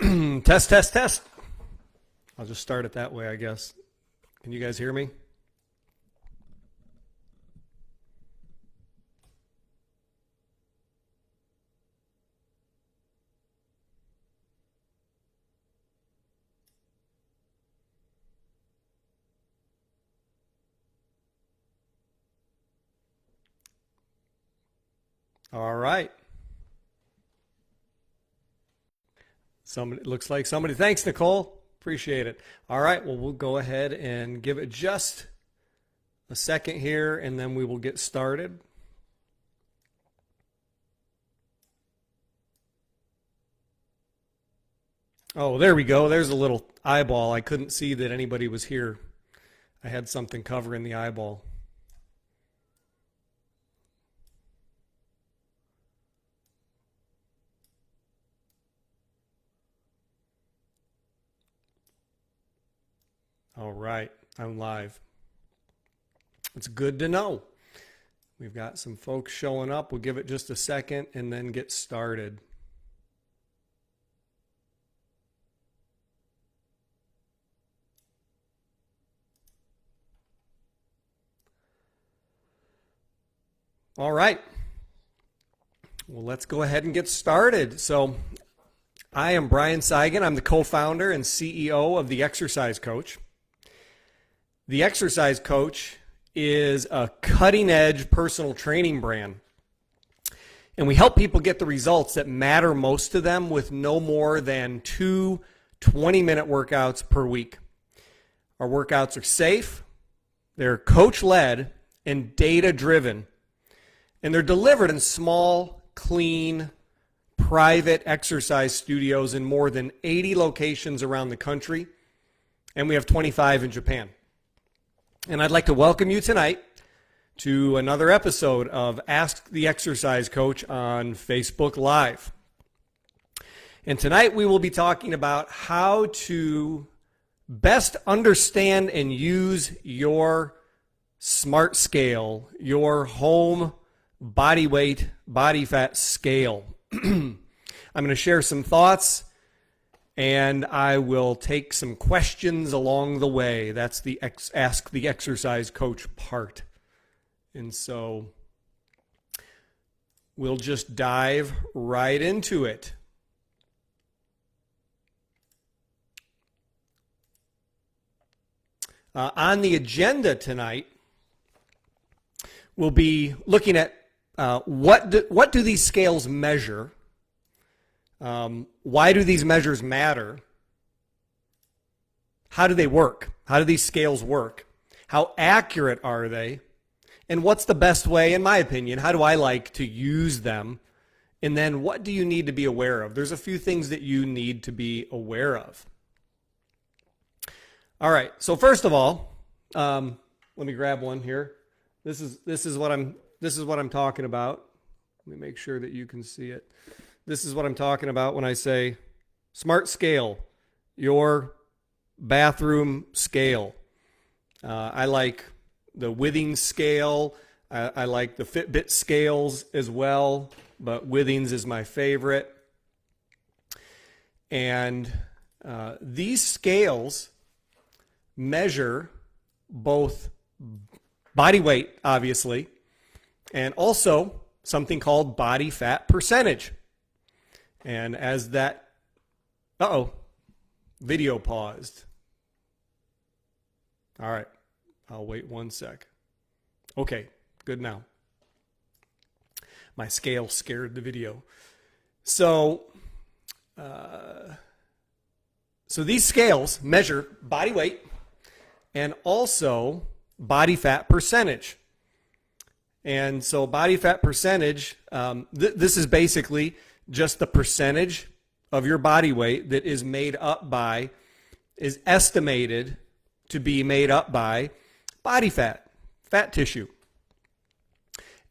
Test, test, test. I'll just start it that way, I guess. Can you guys hear me? All right. Somebody, looks like somebody. Thanks, Nicole. Appreciate it. All right. Well, we'll go ahead and give it just a second here, and then we will get started. Oh, there we go. There's a little eyeball. I couldn't see that anybody was here. I had something covering the eyeball. All right, I'm live. It's good to know. We've got some folks showing up. We'll give it just a second and then get started. All right. Well, let's go ahead and get started. So, I am Brian Cygan. I'm the co-founder and CEO of The Exercise Coach. The Exercise Coach is a cutting-edge personal training brand. And we help people get the results that matter most to them with no more than 2 20-minute workouts per week. Our workouts are safe, they're coach-led, and data-driven. And they're delivered in small, clean, private exercise studios in more than 80 locations around the country. And we have 25 in Japan. And I'd like to welcome you tonight to another episode of Ask the Exercise Coach on Facebook Live. And tonight we will be talking about how to best understand and use your smart scale, your home body weight, body fat scale. I'm going to share some thoughts, and I will take some questions along the way. That's the Ask the Exercise Coach part. And so we'll just dive right into it. On the agenda tonight, we'll be looking at what do these scales measure? Why do these measures matter? How do they work? How do these scales work? How accurate are they? And what's the best way, in my opinion? How do I like to use them? And then what do you need to be aware of? There's a few things that you need to be aware of. All right. So first of all, let me grab one here. This is what I'm talking about. Let me make sure that you can see it. This is what I'm talking about when I say smart scale, your bathroom scale. I like the Withings scale. I like the Fitbit scales as well, but Withings is my favorite. And these scales measure both body weight, obviously, and also something called body fat percentage. And as that, video paused. All right, I'll wait 1 sec. Okay, good now. My scale scared the video. So these scales measure body weight and also body fat percentage. And so body fat percentage, this is basically just the percentage of your body weight that is estimated to be made up by body fat, fat tissue.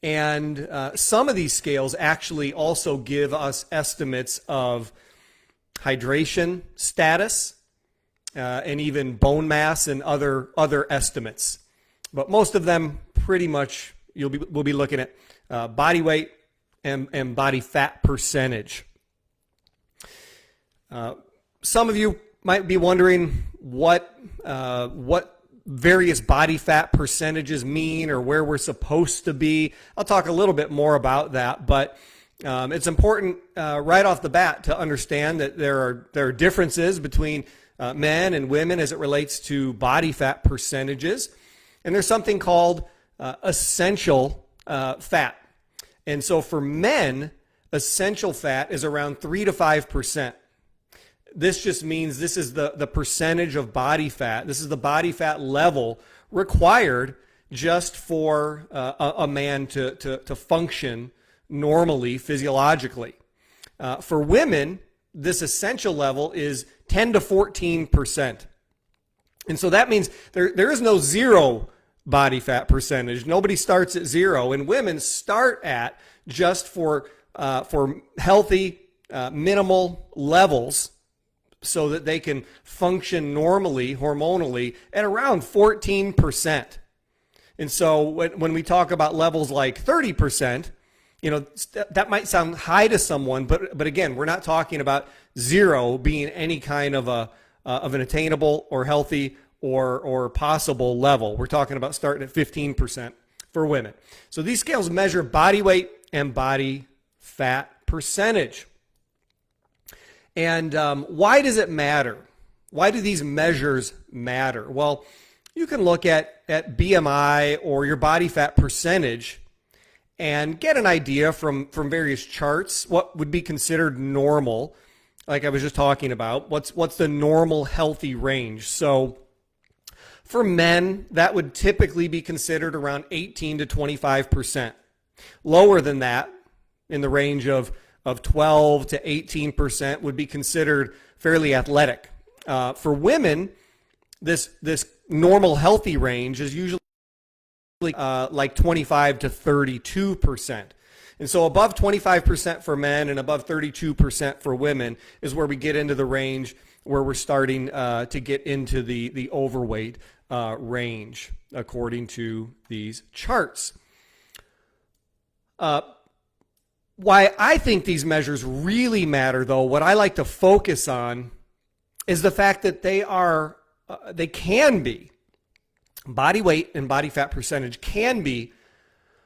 And some of these scales actually also give us estimates of hydration status and even bone mass and other estimates. But most of them pretty much we'll be looking at body weight and body fat percentage. some of you might be wondering what various body fat percentages mean or where we're supposed to be. I'll talk a little bit more about that, but it's important right off the bat to understand that there are differences between men and women as it relates to body fat percentages. And there's something called essential fat. And so for men, essential fat is around 3 to 5%. This just means this is the percentage of body fat. This is the body fat level required just for a man to function normally, physiologically. For women, this essential level is 10 to 14%. And so that means there is no zero body fat percentage. Nobody starts at zero. And women start at just for healthy, minimal levels so that they can function normally, hormonally, at around 14%. And so when we talk about levels like 30%, that might sound high to someone, but again, we're not talking about zero being any kind of an attainable or healthy or possible level. We're talking about starting at 15% for women. So these scales measure body weight and body fat percentage. And why does it matter? Why do these measures matter? Well, you can look at BMI or your body fat percentage and get an idea from various charts what would be considered normal, like I was just talking about. What's the normal healthy range? So for men, that would typically be considered around 18 to 25%. Lower than that, in the range of 12 to 18%, would be considered fairly athletic. For women, this normal healthy range is usually like 25 to 32%. And so above 25% for men and above 32% for women is where we get into the range where we're starting to get into the overweight range, according to these charts. Why I think these measures really matter, though, what I like to focus on is the fact that they can be, body weight and body fat percentage can be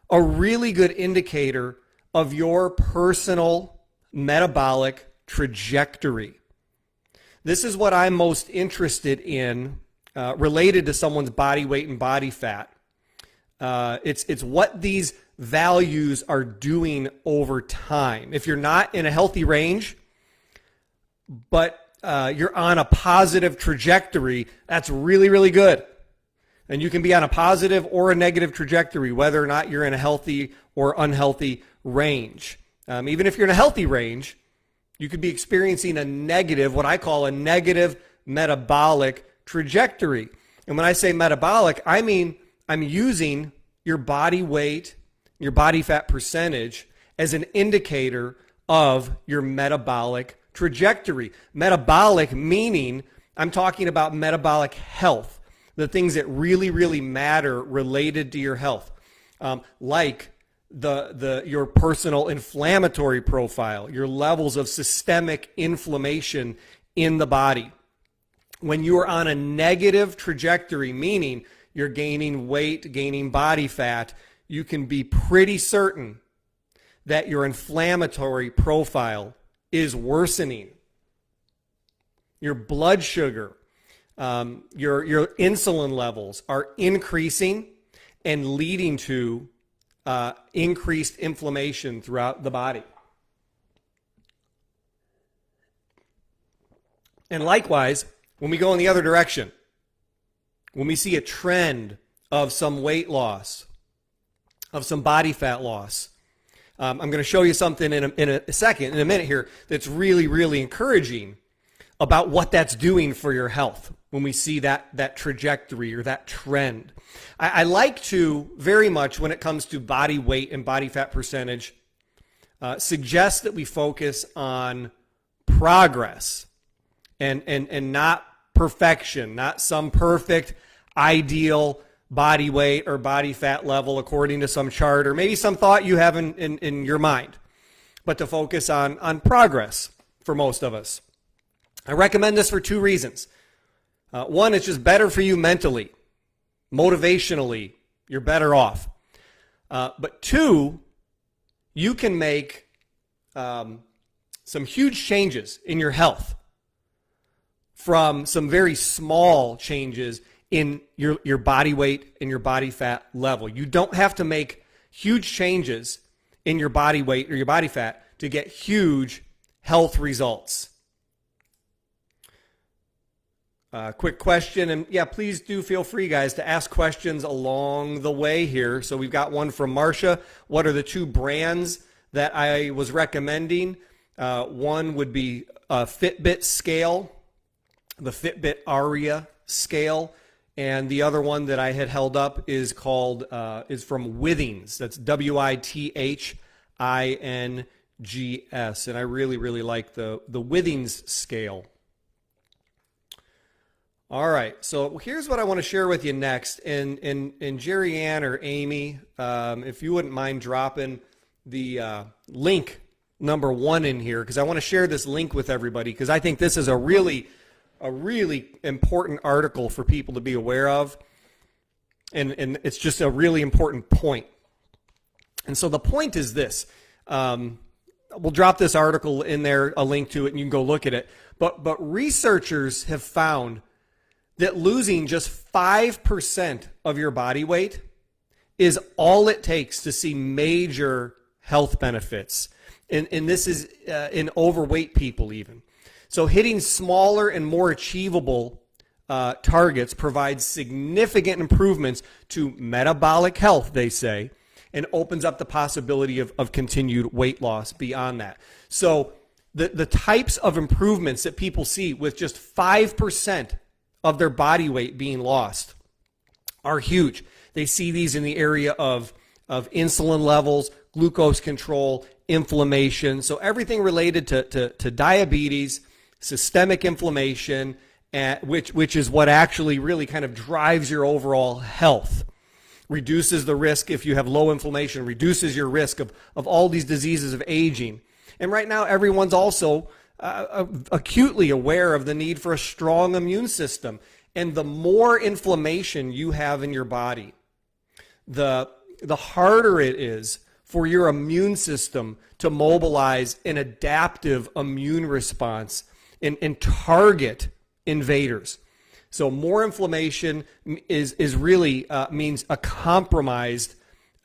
a really good indicator of your personal metabolic trajectory. This is what I'm most interested in related to someone's body weight and body fat. It's what these values are doing over time. If you're not in a healthy range, but you're on a positive trajectory, that's really, really good. And you can be on a positive or a negative trajectory, whether or not you're in a healthy or unhealthy range. Even if you're in a healthy range, you could be experiencing a negative, what I call a negative metabolic trajectory. And when I say metabolic, I mean I'm using your body weight, your body fat percentage as an indicator of your metabolic trajectory. Metabolic meaning I'm talking about metabolic health, the things that really, really matter related to your health, like your personal inflammatory profile, your levels of systemic inflammation in the body. When you are on a negative trajectory, meaning you're gaining weight, gaining body fat, you can be pretty certain that your inflammatory profile is worsening. Your blood sugar, your insulin levels are increasing and leading to increased inflammation throughout the body. And likewise, when we go in the other direction, when we see a trend of some weight loss, of some body fat loss, I'm going to show you something in a minute here that's really, really encouraging about what that's doing for your health when we see that trajectory or that trend. I like to very much, when it comes to body weight and body fat percentage, suggest that we focus on progress and not perfection, not some perfect ideal body weight or body fat level according to some chart or maybe some thought you have in your mind, but to focus on progress for most of us. I recommend this for two reasons. One, it's just better for you mentally, motivationally, you're better off. But two, you can make some huge changes in your health from some very small changes in your body weight and your body fat level. You don't have to make huge changes in your body weight or your body fat to get huge health results. Quick question, and yeah, please do feel free, guys, to ask questions along the way here. So we've got one from Marcia. What are the two brands that I was recommending? One would be a Fitbit scale, the Fitbit Aria scale, and the other one that I had held up is called is from Withings. That's Withings, and I really like the Withings scale. All right, so here's what I want to share with you next, and Jerry Ann or Amy, if you wouldn't mind dropping the link number 1 in here, because I want to share this link with everybody, because I think this is a really important article for people to be aware of, and it's just a really important point. And so the point is this. We'll drop this article in there, a link to it, and you can go look at it. But researchers have found that losing just 5% of your body weight is all it takes to see major health benefits. And this is in overweight people even. So hitting smaller and more achievable targets provides significant improvements to metabolic health, they say, and opens up the possibility of continued weight loss beyond that. So the types of improvements that people see with just 5% of their body weight being lost are huge. They see these in the area of insulin levels, glucose control, inflammation. So everything related to diabetes, systemic inflammation, which is what actually really kind of drives your overall health. Reduces the risk if you have low inflammation, reduces your risk of all these diseases of aging. And right now, everyone's also acutely aware of the need for a strong immune system. And the more inflammation you have in your body, the harder it is for your immune system to mobilize an adaptive immune response and target invaders. So more inflammation is really means a compromised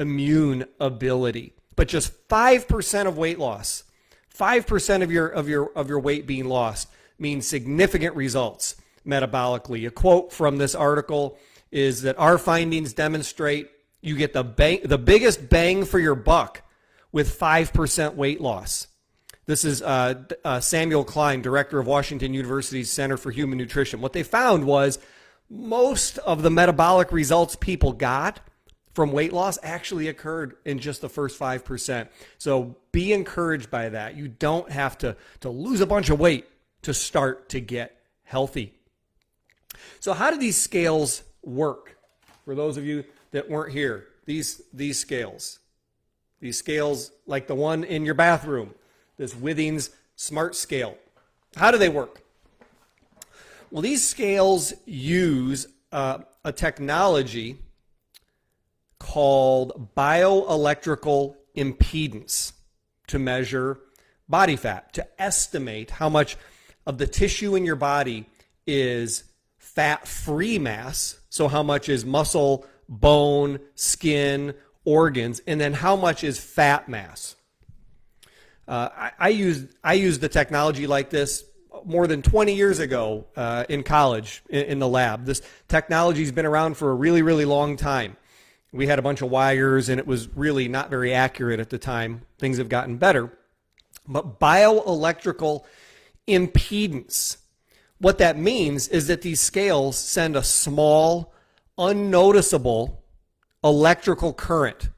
immune ability. But just 5% of weight loss, 5% of your weight being lost means significant results metabolically. A quote from this article is that our findings demonstrate you get the biggest bang for your buck with 5% weight loss. This is Samuel Klein, director of Washington University's Center for Human Nutrition. What they found was most of the metabolic results people got from weight loss actually occurred in just the first 5%. So be encouraged by that. You don't have to lose a bunch of weight to start to get healthy. So how do these scales work? For those of you that weren't here, these scales like the one in your bathroom, this Withings Smart Scale. How do they work? Well, these scales use a technology called bioelectrical impedance to measure body fat, to estimate how much of the tissue in your body is fat-free mass, so how much is muscle, bone, skin, organs, and then how much is fat mass. I used the technology like this more than 20 years ago in college in the lab. This technology's been around for a really long time. We had a bunch of wires, and it was really not very accurate at the time. Things have gotten better. But bioelectrical impedance, what that means is that these scales send a small, unnoticeable electrical current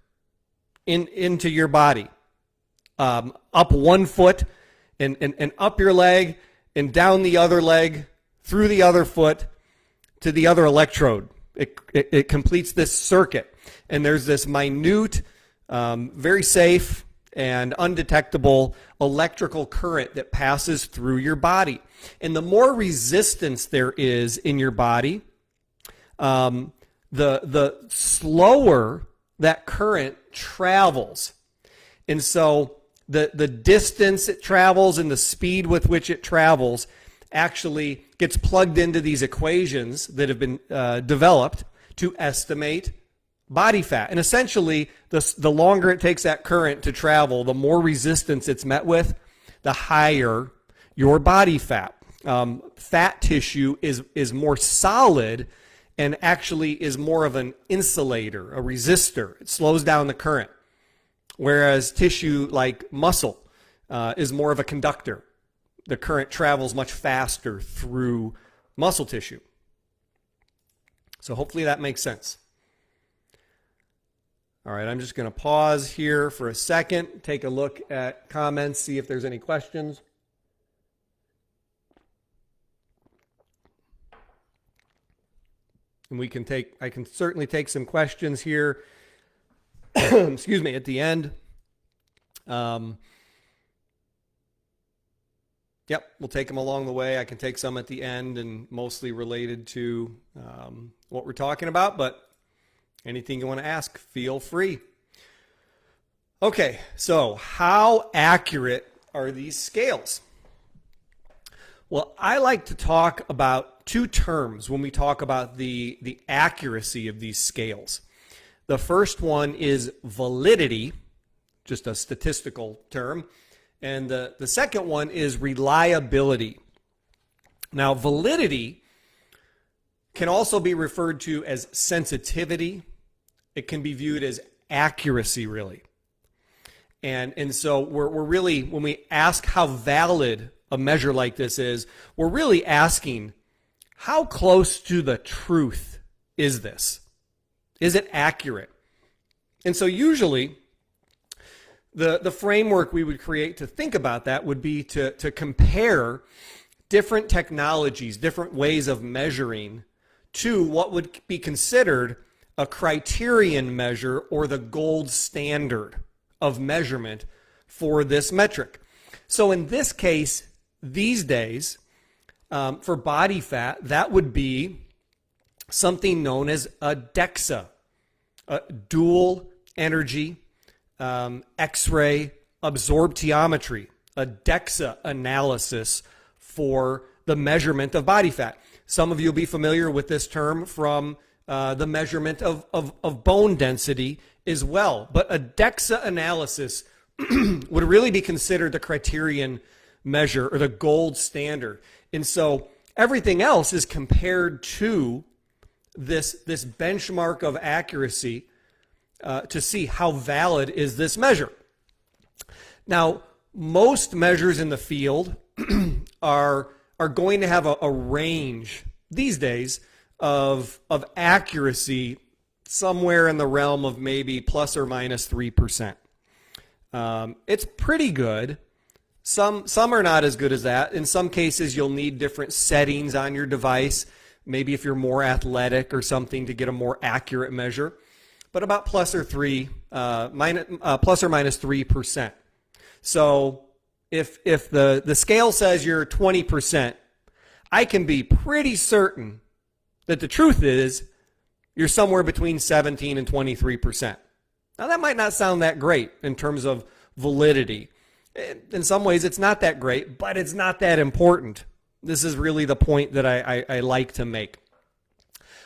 into your body, up 1 foot and up your leg and down the other leg, through the other foot to the other electrode. It completes this circuit. And there's this minute, very safe, and undetectable electrical current that passes through your body. And the more resistance there is in your body, the slower that current travels. And so the distance it travels and the speed with which it travels actually gets plugged into these equations that have been developed to estimate body fat. And essentially, the longer it takes that current to travel, the more resistance it's met with, the higher your body fat. Fat tissue is more solid and actually is more of an insulator, a resistor. It slows down the current. Whereas tissue like muscle is more of a conductor. The current travels much faster through muscle tissue. So hopefully that makes sense. All right, I'm just going to pause here for a second, take a look at comments, see if there's any questions. And I can certainly take some questions here, excuse me, at the end. Yep, we'll take them along the way. I can take some at the end and mostly related to what we're talking about, but anything you want to ask, feel free. Okay, so how accurate are these scales? Well, I like to talk about two terms when we talk about the accuracy of these scales. The first one is validity, just a statistical term, and the second one is reliability. Now, validity can also be referred to as sensitivity. It can be viewed as accuracy, really. And so we're really, when we ask how valid a measure like this is, we're really asking, how close to the truth is this? Is it accurate? And so usually, the framework we would create to think about that would be to compare different technologies, different ways of measuring to what would be considered a criterion measure or the gold standard of measurement for this metric. So in this case, these days, for body fat, that would be something known as a DEXA, a dual energy X-ray absorptiometry, a DEXA analysis for the measurement of body fat. Some of you will be familiar with this term from the measurement of bone density as well. But a DEXA analysis would really be considered the criterion measure or the gold standard. And so everything else is compared to this benchmark of accuracy to see how valid is this measure. Now, most measures in the field are going to have a range these days of accuracy somewhere in the realm of maybe plus or minus 3%. It's pretty good. Some are not as good as that. In some cases, you'll need different settings on your device, maybe if you're more athletic or something, to get a more accurate measure. But about plus or minus 3%. So if the scale says you're 20%, I can be pretty certain that the truth is you're somewhere between 17 and 23%. Now, that might not sound that great in terms of validity. In some ways, it's not that great, but it's not that important. This is really the point that I like to make.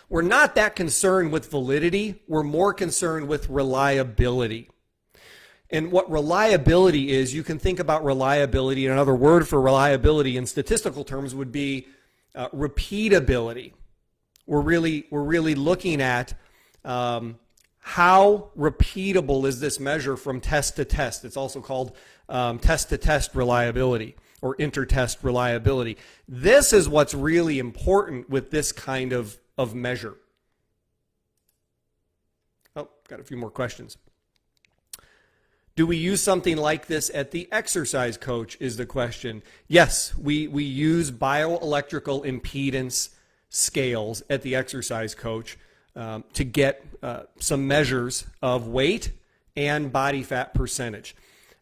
We're not that concerned with validity. We're more concerned with reliability. And what reliability is, you can think about reliability. Another word for reliability in statistical terms would be repeatability. We're really looking at how repeatable is this measure from test to test. It's also called test-to-test reliability or inter-test reliability. This is what's really important with this kind of measure. Oh, got a few more questions. Do we use something like this at the exercise coach is the question. Yes, we use bioelectrical impedance scales at the exercise coach to get some measures of weight and body fat percentage.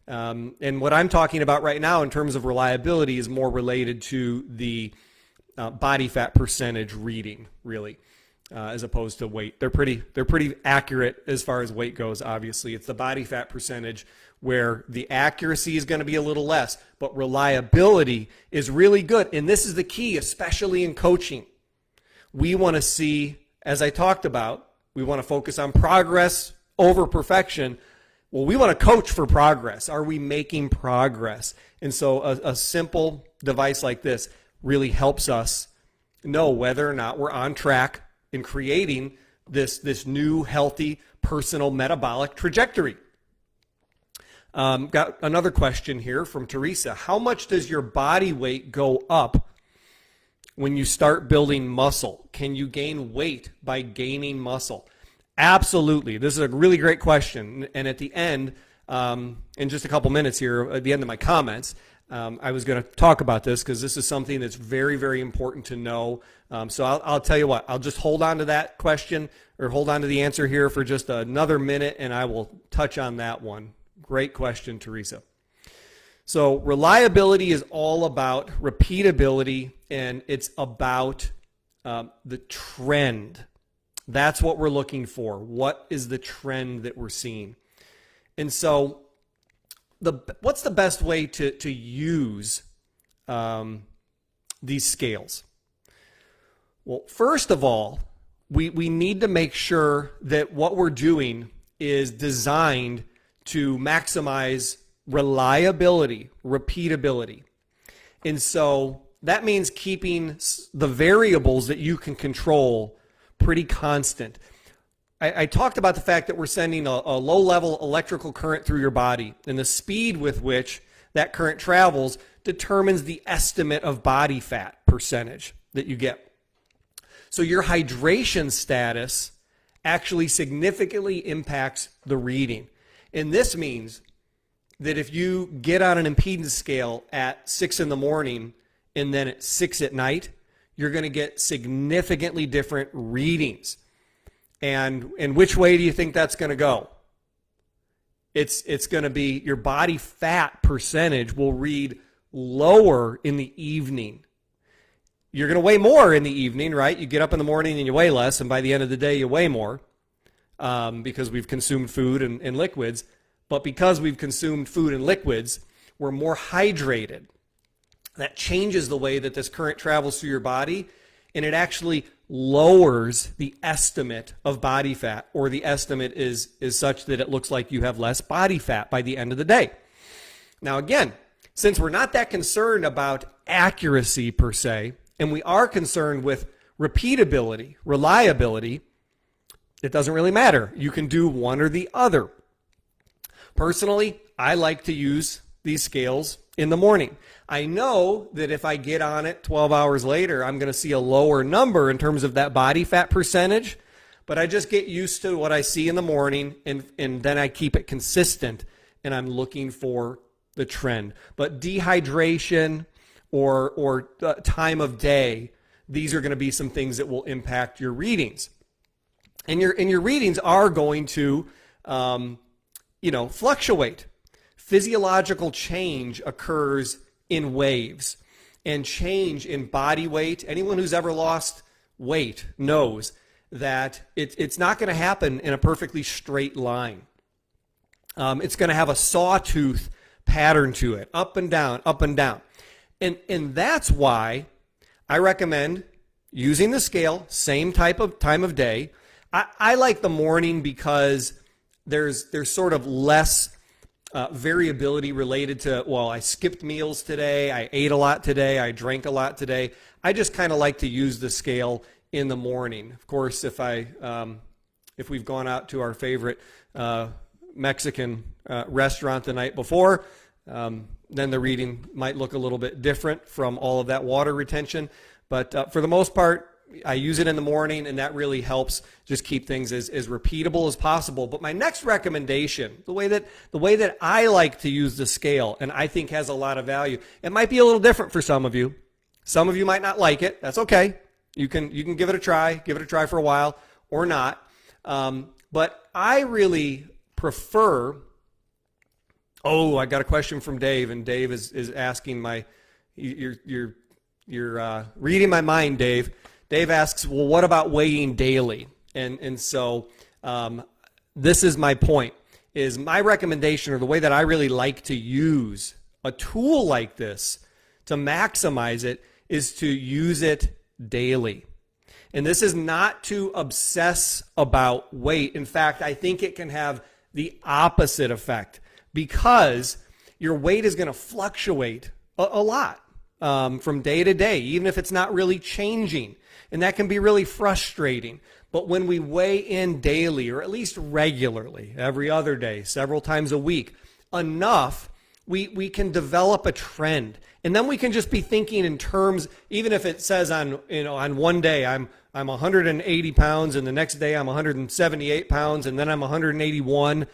And what I'm talking about right now in terms of reliability is more related to the body fat percentage reading, really, as opposed to weight. They're pretty accurate as far as weight goes, obviously. It's the body fat percentage where the accuracy is going to be a little less, but reliability is really good. And this is the key, especially in coaching. We want to see, as I talked about, we want to focus on progress over perfection. Well, we want to coach for progress. Are we making progress? And so a simple device like this really helps us know whether or not we're on track in creating this new healthy personal metabolic trajectory. Got another question here from Teresa. How much does your body weight go up when you start building muscle? Can you gain weight by gaining muscle? Absolutely. This is a really great question. And at the end, in just a couple minutes here, at the end of my comments, I was going to talk about this because this is something that's very, very important to know. So I'll tell you what, I'll just hold on to that question or hold on to the answer here for just another minute, and I will touch on that one. Great question, Teresa. So reliability is all about repeatability, and it's about the trend. That's what we're looking for. What is the trend that we're seeing? And so what's the best way to use these scales? Well, first of all, we need to make sure that what we're doing is designed to maximize reliability, repeatability. And so that means keeping the variables that you can control pretty constant. I talked about the fact that we're sending a low-level electrical current through your body, and the speed with which that current travels determines the estimate of body fat percentage that you get. So your hydration status actually significantly impacts the reading. And this means that if you get on an impedance scale at 6 in the morning and then at 6 at night, you're going to get significantly different readings. And which way do you think that's going to go? It's going to be your body fat percentage will read lower in the evening. You're going to weigh more in the evening, right? You get up in the morning and you weigh less, and by the end of the day you weigh more because we've consumed food and liquids. But because we've consumed food and liquids, we're more hydrated. That changes the way that this current travels through your body, and it actually lowers the estimate of body fat, or the estimate is such that it looks like you have less body fat by the end of the day. Now again, since we're not that concerned about accuracy per se, and we are concerned with repeatability, reliability, it doesn't really matter. You can do one or the other. Personally, I like to use these scales in the morning. I know that if I get on it 12 hours later, I'm going to see a lower number in terms of that body fat percentage, but I just get used to what I see in the morning, and then I keep it consistent, and I'm looking for the trend. But dehydration or time of day, these are going to be some things that will impact your readings. And your readings are going to fluctuate. Physiological change occurs in waves, and change in body weight. Anyone who's ever lost weight knows that it's not going to happen in a perfectly straight line. It's going to have a sawtooth pattern to it, up and down, up and down. And that's why I recommend using the scale, same type of time of day. I like the morning because there's sort of less variability related to, well, I skipped meals today, I ate a lot today, I drank a lot today. I just kind of like to use the scale in the morning. Of course, if we've gone out to our favorite Mexican restaurant the night before, then the reading might look a little bit different from all of that water retention. But for the most part, I use it in the morning, and that really helps just keep things as repeatable as possible. But my next recommendation, the way that I like to use the scale, and I think has a lot of value, it might be a little different for some of you. Some of you might not like it. That's okay. You can give it a try. Give it a try for a while or not. But I really prefer Oh, I got a question from Dave, and Dave is asking you're reading my mind, Dave. Dave asks, well, what about weighing daily? And so this is my point, is my recommendation, or the way that I really like to use a tool like this to maximize it, is to use it daily. And this is not to obsess about weight. In fact, I think it can have the opposite effect, because your weight is going to fluctuate a lot from day to day, even if it's not really changing. And that can be really frustrating. But when we weigh in daily, or at least regularly, every other day, several times a week, enough, we can develop a trend. And then we can just be thinking in terms, even if it says on one day I'm 180 pounds, and the next day I'm 178 pounds, and then I'm 181.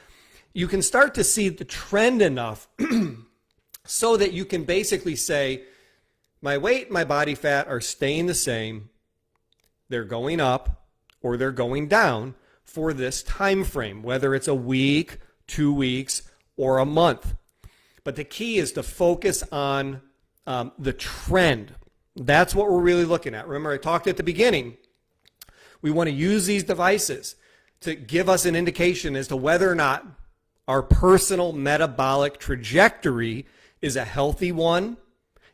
You can start to see the trend enough so that you can basically say, my weight and my body fat are staying the same. They're going up or they're going down for this time frame, whether it's a week, 2 weeks, or a month. But the key is to focus on the trend. That's what we're really looking at. Remember, I talked at the beginning. We want to use these devices to give us an indication as to whether or not our personal metabolic trajectory is a healthy one,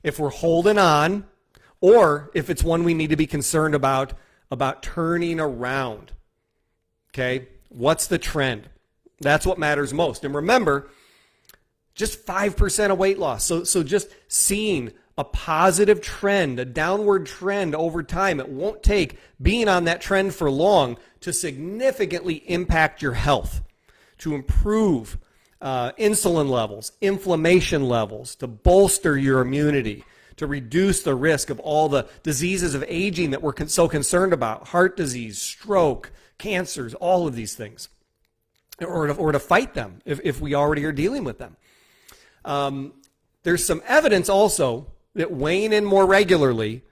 if we're holding on, or if it's one we need to be concerned about turning around. Okay? What's the trend? That's what matters most. And remember, just 5% of weight loss. So just seeing a positive trend, a downward trend over time. It won't take being on that trend for long to significantly impact your health, to improve insulin levels, inflammation levels, to bolster your immunity, to reduce the risk of all the diseases of aging that we're so concerned about, heart disease, stroke, cancers, all of these things, or to fight them if we already are dealing with them. There's some evidence also that weighing in more regularly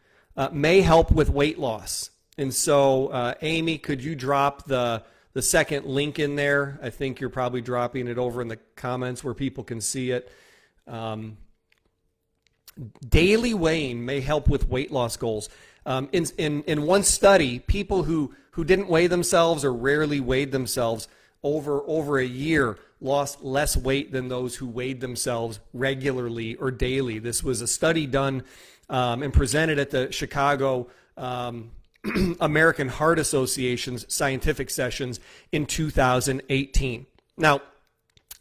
may help with weight loss. And so, Amy, could you drop the second link in there? I think you're probably dropping it over in the comments where people can see it. Daily weighing may help with weight loss goals. In one study, people who didn't weigh themselves or rarely weighed themselves over a year lost less weight than those who weighed themselves regularly or daily. This was a study done and presented at the Chicago American Heart Association's scientific sessions in 2018. Now,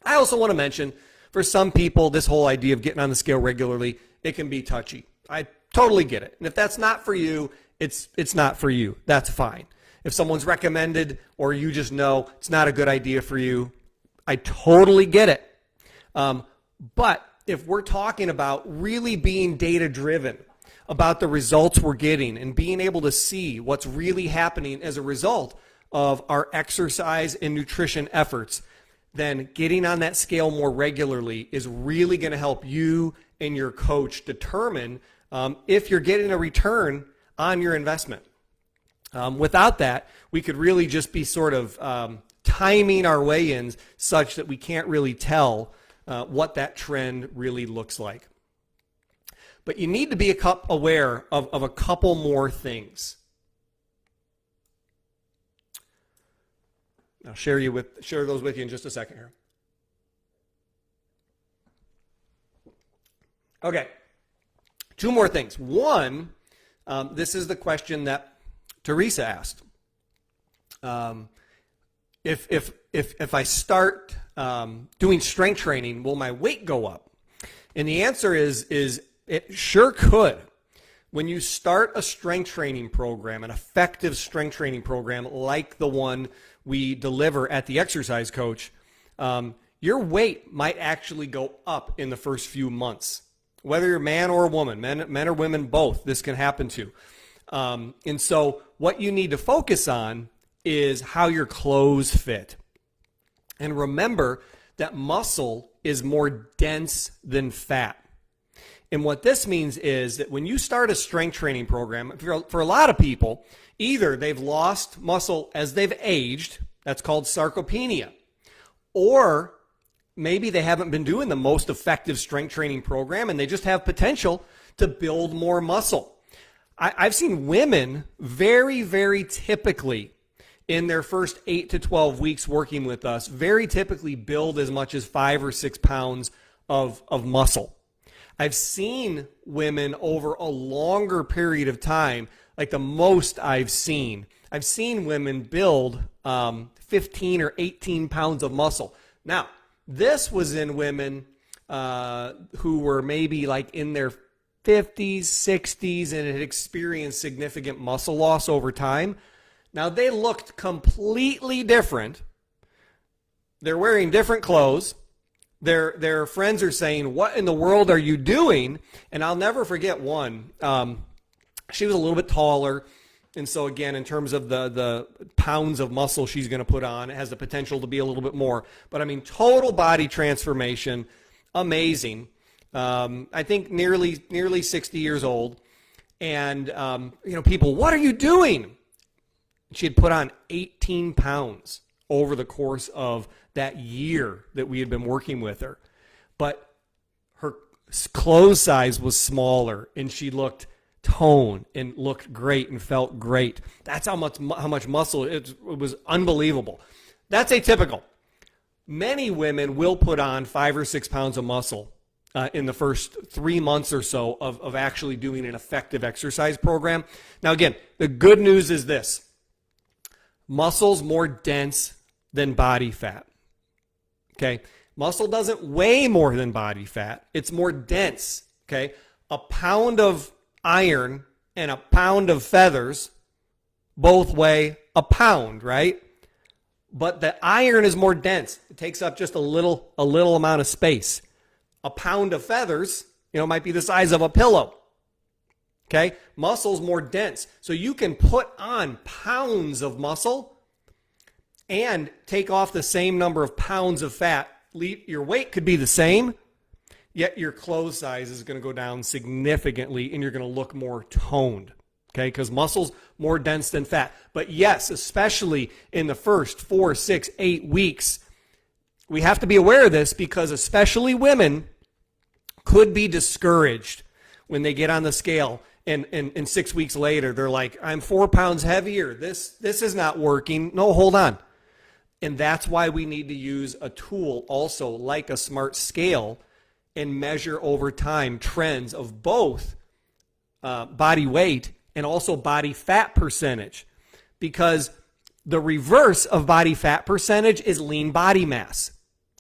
I also want to mention, for some people, this whole idea of getting on the scale regularly, it can be touchy. I totally get it. And if that's not for you, it's not for you. That's fine. If someone's recommended, or you just know it's not a good idea for you, I totally get it. But if we're talking about really being data-driven about the results we're getting and being able to see what's really happening as a result of our exercise and nutrition efforts, then getting on that scale more regularly is really going to help you and your coach determine if you're getting a return on your investment. Without that, we could really just be sort of timing our weigh-ins such that we can't really tell what that trend really looks like. But you need to be aware of a couple more things. I'll share those with you in just a second here. Okay, two more things. One, this is the question that Teresa asked. If I start doing strength training, will my weight go up? And the answer is it sure could. When you start a strength training program, an effective strength training program like the one we deliver at the Exercise Coach, your weight might actually go up in the first few months. Whether you're man or woman, men or women both, this can happen to. And so what you need to focus on is how your clothes fit. And remember that muscle is more dense than fat. And what this means is that when you start a strength training program, for a lot of people, either they've lost muscle as they've aged, that's called sarcopenia, or maybe they haven't been doing the most effective strength training program and they just have potential to build more muscle. I've seen women very, very typically in their first 8 to 12 weeks working with us, very typically build as much as 5 or 6 pounds of muscle. I've seen women over a longer period of time, like the most I've seen women build 15 or 18 pounds of muscle. Now, this was in women who were maybe like in their 50s, 60s, and had experienced significant muscle loss over time. Now, they looked completely different. They're wearing different clothes. Their friends are saying, "What in the world are you doing?" And I'll never forget one. She was a little bit taller. And so, again, in terms of the pounds of muscle she's going to put on, it has the potential to be a little bit more. But, I mean, total body transformation, amazing. I think nearly 60 years old. And, people, "What are you doing?" She had put on 18 pounds over the course of that year that we had been working with her. But her clothes size was smaller, and she looked toned and looked great and felt great. That's how much muscle, it was unbelievable. That's atypical. Many women will put on 5 or 6 pounds of muscle in the first 3 months or so of actually doing an effective exercise program. Now, again, the good news is this. Muscle's more dense than body fat. Okay? Muscle doesn't weigh more than body fat. It's more dense. Okay? A pound of iron and a pound of feathers both weigh a pound, right? But the iron is more dense. It takes up just a little amount of space. A pound of feathers, might be the size of a pillow. Okay? Muscle's more dense. So you can put on pounds of muscle and take off the same number of pounds of fat. Your weight could be the same, yet your clothes size is going to go down significantly and you're going to look more toned. Okay? Because muscle's more dense than fat. But yes, especially in the first 4, 6, 8 weeks, we have to be aware of this because especially women could be discouraged when they get on the scale and 6 weeks later they're like, "I'm 4 pounds heavier. This is not working." No, hold on. And that's why we need to use a tool also like a smart scale and measure over time trends of both body weight and also body fat percentage. Because the reverse of body fat percentage is lean body mass.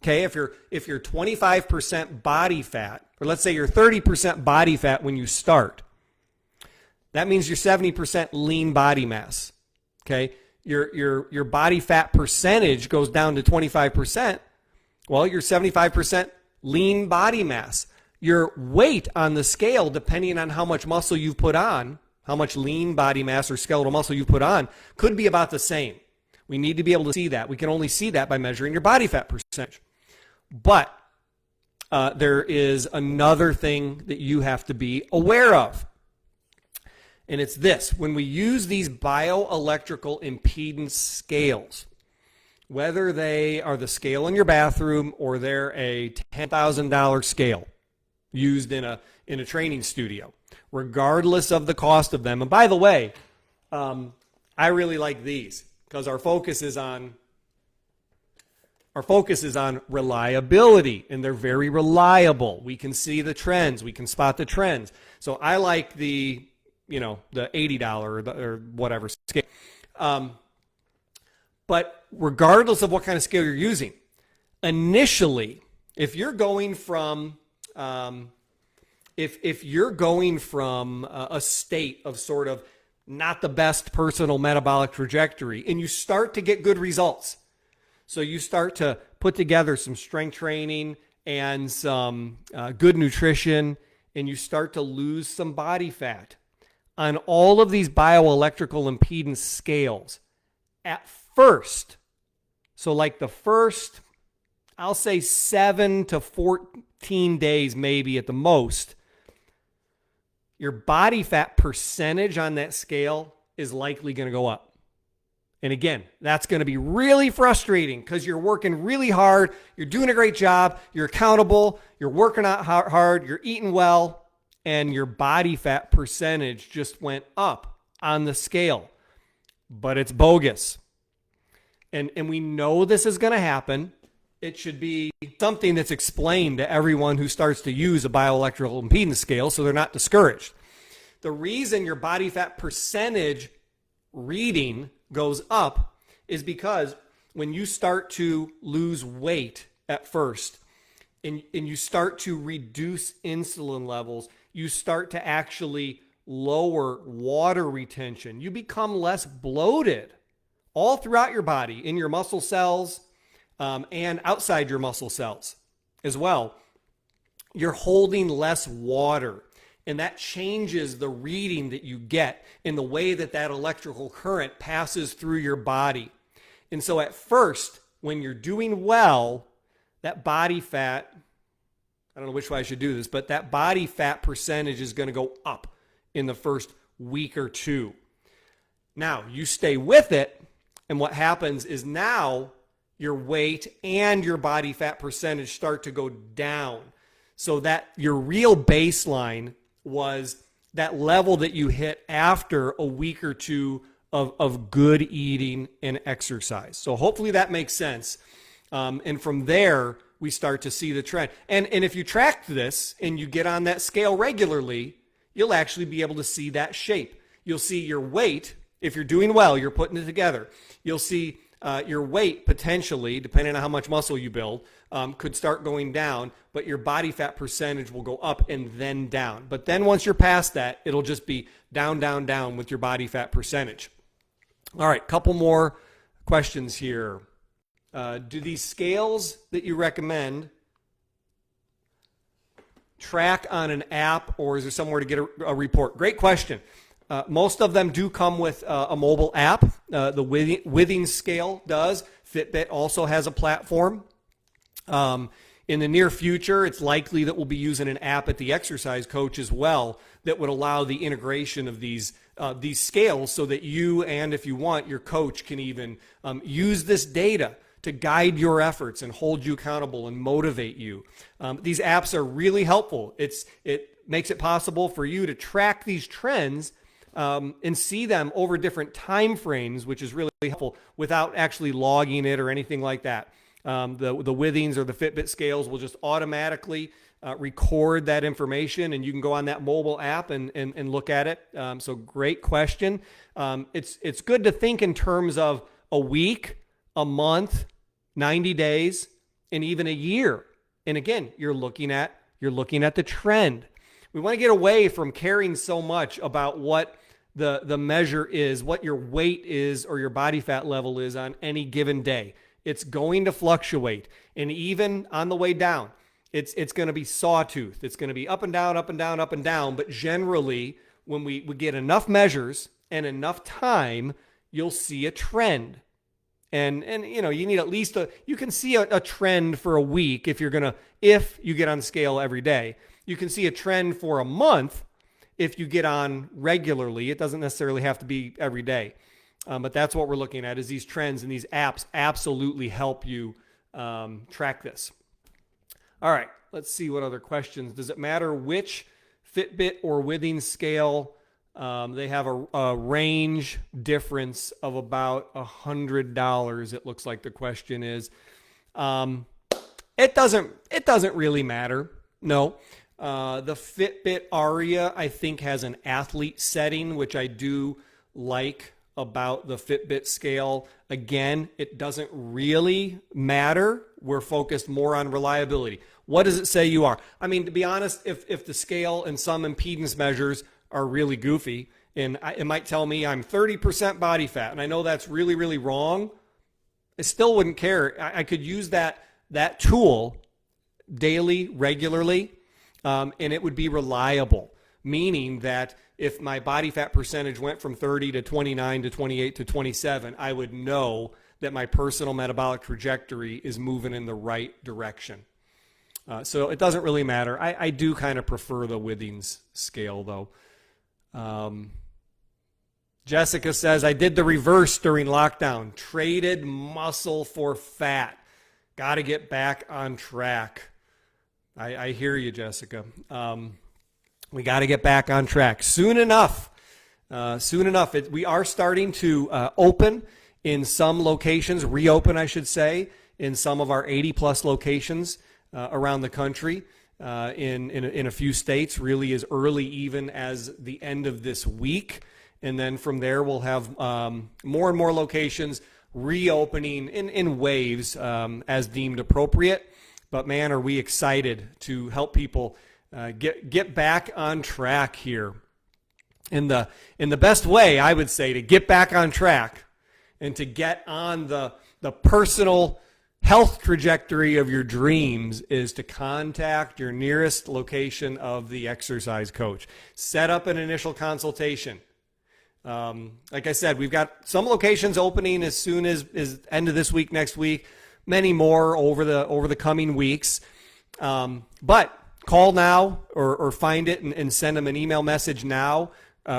Okay, if you're 25% body fat, or let's say you're 30% body fat when you start, that means you're 70% lean body mass. Okay, your body fat percentage goes down to 25%. Well, you're 75% lean body mass. Your weight on the scale, depending on how much muscle you've put on, how much lean body mass or skeletal muscle you've put on, could be about the same. We need to be able to see that. We can only see that by measuring your body fat percentage. But there is another thing that you have to be aware of. And it's this. When we use these bioelectrical impedance scales, whether they are the scale in your bathroom or they're a $10,000 scale used in a training studio, regardless of the cost of them. And by the way, I really like these because our focus is on reliability, and they're very reliable. We can see the trends. We can spot the trends. So I like the $80 or whatever scale. But regardless of what kind of scale you're using, initially, if you're going from if you're going from a state of sort of not the best personal metabolic trajectory, and you start to get good results, so you start to put together some strength training and some good nutrition, and you start to lose some body fat on all of these bioelectrical impedance scales at first. So like the first, I'll say 7 to 14 days maybe at the most, your body fat percentage on that scale is likely going to go up. And again, that's going to be really frustrating because you're working really hard. You're doing a great job. You're accountable. You're working out hard. You're eating well. And your body fat percentage just went up on the scale. But it's bogus. And we know this is going to happen. It should be something that's explained to everyone who starts to use a bioelectrical impedance scale so they're not discouraged. The reason your body fat percentage reading goes up is because when you start to lose weight at first and you start to reduce insulin levels, you start to actually lower water retention. You become less bloated all throughout your body, in your muscle cells and outside your muscle cells as well. You're holding less water. And that changes the reading that you get in the way that that electrical current passes through your body. And so at first, when you're doing well, that body fat, I don't know which way I should do this, but that body fat percentage is going to go up in the first week or two. Now, you stay with it, and what happens is now your weight and your body fat percentage start to go down so that your real baseline was that level that you hit after a week or two of good eating and exercise. So hopefully that makes sense. And from there, we start to see the trend. And if you track this and you get on that scale regularly, you'll actually be able to see that shape. You'll see your weight. If you're doing well, you're putting it together. You'll see your weight potentially, depending on how much muscle you build, could start going down, but your body fat percentage will go up and then down. But then once you're past that, it'll just be down, down, down with your body fat percentage. All right, couple more questions here. Do these scales that you recommend track on an app, or is there somewhere to get a report? Great question. Most of them do come with a mobile app. The Withing scale does. Fitbit also has a platform. In the near future, it's likely that we'll be using an app at the Exercise Coach as well that would allow the integration of these scales so that you, and if you want, your coach can even use this data to guide your efforts and hold you accountable and motivate you. These apps are really helpful. It makes it possible for you to track these trends and see them over different time frames, which is really helpful without actually logging it or anything like that. The Withings or the Fitbit scales will just automatically record that information, and you can go on that mobile app and look at it. So great question. It's good to think in terms of a week, a month, 90 days, and even a year. And again, you're looking at the trend. We want to get away from caring so much about what the measure is, what your weight is or your body fat level is on any given day. It's going to fluctuate. And even on the way down, it's going to be sawtooth. It's going to be up and down, up and down, up and down. But generally, when we get enough measures and enough time, you'll see a trend. And you know, you need at least you can see a trend for a week if you get on the scale every day. You can see a trend for a month if you get on regularly. It doesn't necessarily have to be every day. But that's what we're looking at, is these trends, and these apps absolutely help you track this. All right, let's see what other questions. Does it matter which Fitbit or Withing scale? They have a range difference of about $100. It looks like the question is. It doesn't really matter. No. The Fitbit Aria, I think, has an athlete setting, which I do like about the Fitbit scale. Again, it doesn't really matter. We're focused more on reliability. What does it say you are? I mean, to be honest, if the scale and some impedance measures are really goofy, and it might tell me I'm 30% body fat, and I know that's really, really wrong, I still wouldn't care. I could use that tool daily, regularly, and it would be reliable, meaning that if my body fat percentage went from 30 to 29 to 28 to 27, I would know that my personal metabolic trajectory is moving in the right direction. So it doesn't really matter. I do kind of prefer the Withings scale, though. Jessica says, I did the reverse during lockdown. Traded muscle for fat. Got to get back on track. I hear you, Jessica. We got to get back on track soon enough. We are starting to open in some locations, reopen, I should say, in some of our 80-plus locations around the country, in a few states, really as early even as the end of this week. And then from there, we'll have more and more locations reopening in waves as deemed appropriate. But man, are we excited to help people get back on track here. In the best way, I would say, to get back on track and to get on the personal health trajectory of your dreams is to contact your nearest location of the exercise coach. Set up an initial consultation. Like I said, we've got some locations opening as soon as end of this week, next week, many more over the coming weeks. But call now or find it and send them an email message now.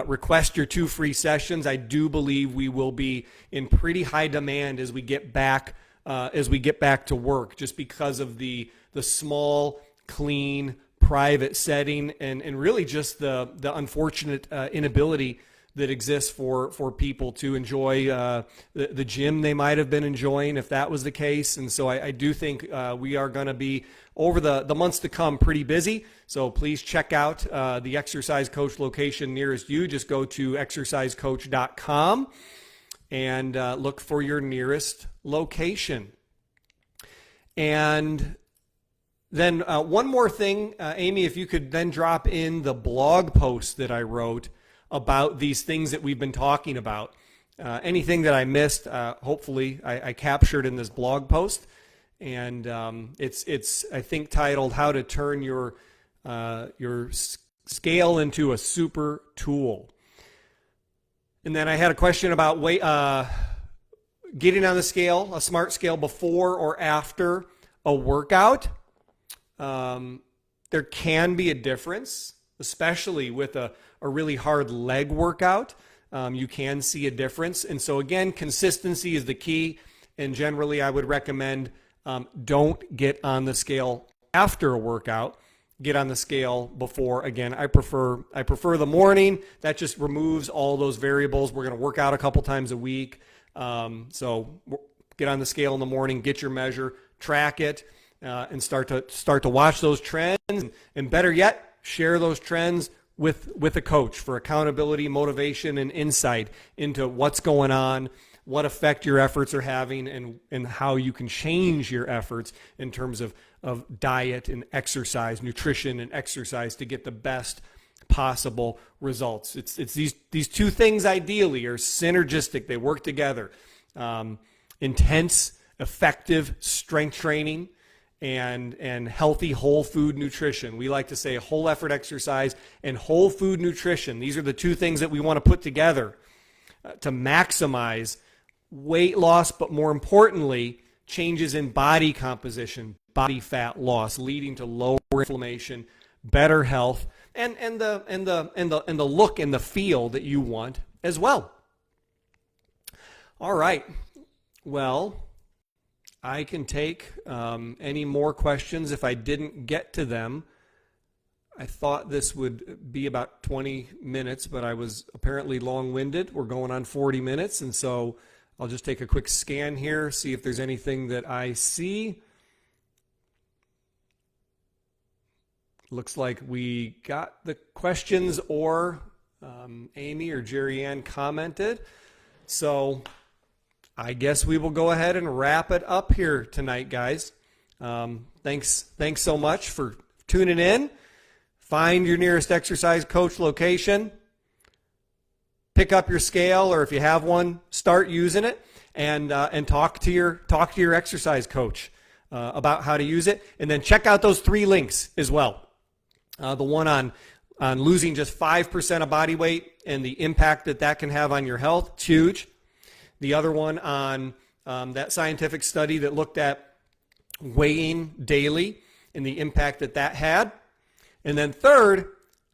Request your 2 free sessions. I do believe we will be in pretty high demand as we get back to work, just because of the small, clean, private setting and really just the unfortunate inability that exists for people to enjoy the gym they might have been enjoying if that was the case. And so I do think we are going to be, over the months to come, pretty busy. So please check out the Exercise Coach location nearest you. Just go to exercisecoach.com and look for your nearest location. And then one more thing, Amy, if you could then drop in the blog post that I wrote about these things that we've been talking about. Anything that I missed, hopefully I captured in this blog post. And it's I think titled "How to Turn Your Scale into a Super Tool." And then I had a question about getting on the scale, a smart scale, before or after a workout. There can be a difference, especially with a really hard leg workout. You can see a difference. And so again, consistency is the key. And generally I would recommend don't get on the scale after a workout. Get on the scale before. Again, I prefer the morning. That just removes all those variables. We're going to work out a couple times a week. So get on the scale in the morning, get your measure, track it, and start to watch those trends. And better yet, share those trends with a coach for accountability, motivation, and insight into what's going on, what effect your efforts are having, and how you can change your efforts in terms of diet and exercise, nutrition and exercise, to get the best possible results. It's these two things ideally are synergistic. They work together. Intense, effective strength training and healthy whole food nutrition. We like to say whole effort exercise and whole food nutrition. These are the two things that we want to put together to maximize weight loss, but more importantly, changes in body composition, body fat loss, leading to lower inflammation, better health, and the look and the feel that you want as well. All right. Well, I can take any more questions if I didn't get to them. I thought this would be about 20 minutes, but I was apparently long-winded. We're going on 40 minutes, and so I'll just take a quick scan here, see if there's anything that I see. Looks like we got the questions, or Amy or Jerry Ann commented. So I guess we will go ahead and wrap it up here tonight, guys. Thanks so much for tuning in. Find your nearest exercise coach location. Pick up your scale, or if you have one, start using it, and talk to your exercise coach about how to use it. And then check out those 3 links as well. The one on losing just 5% of body weight and the impact that can have on your health. It's huge. The other one on that scientific study that looked at weighing daily and the impact that had. And then third,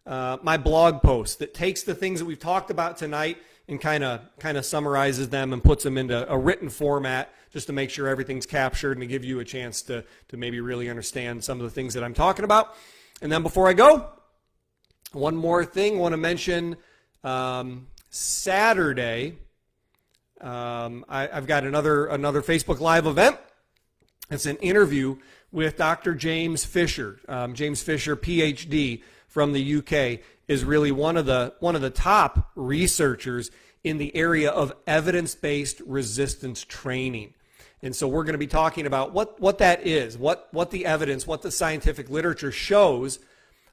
my blog post that takes the things that we've talked about tonight and kind of summarizes them and puts them into a written format just to make sure everything's captured and to give you a chance to maybe really understand some of the things that I'm talking about. And then before I go, one more thing I want to mention. Saturday, I've got another Facebook Live event. It's an interview with Dr. James Fisher. James Fisher, PhD from the UK, is really one of the top researchers in the area of evidence-based resistance training. And so we're going to be talking about what that is, what the evidence, what the scientific literature shows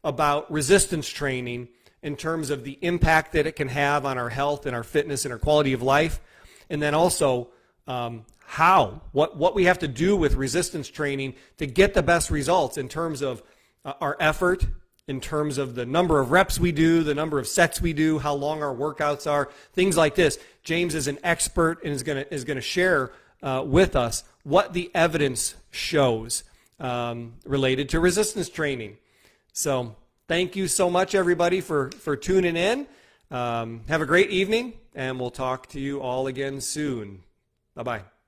about resistance training in terms of the impact that it can have on our health and our fitness and our quality of life, and then also what we have to do with resistance training to get the best results in terms of our effort, in terms of the number of reps we do, the number of sets we do, how long our workouts are, things like this. James is an expert and is going to share with us what the evidence shows related to resistance training. So thank you so much, everybody, for tuning in. Have a great evening, and we'll talk to you all again soon. Bye-bye.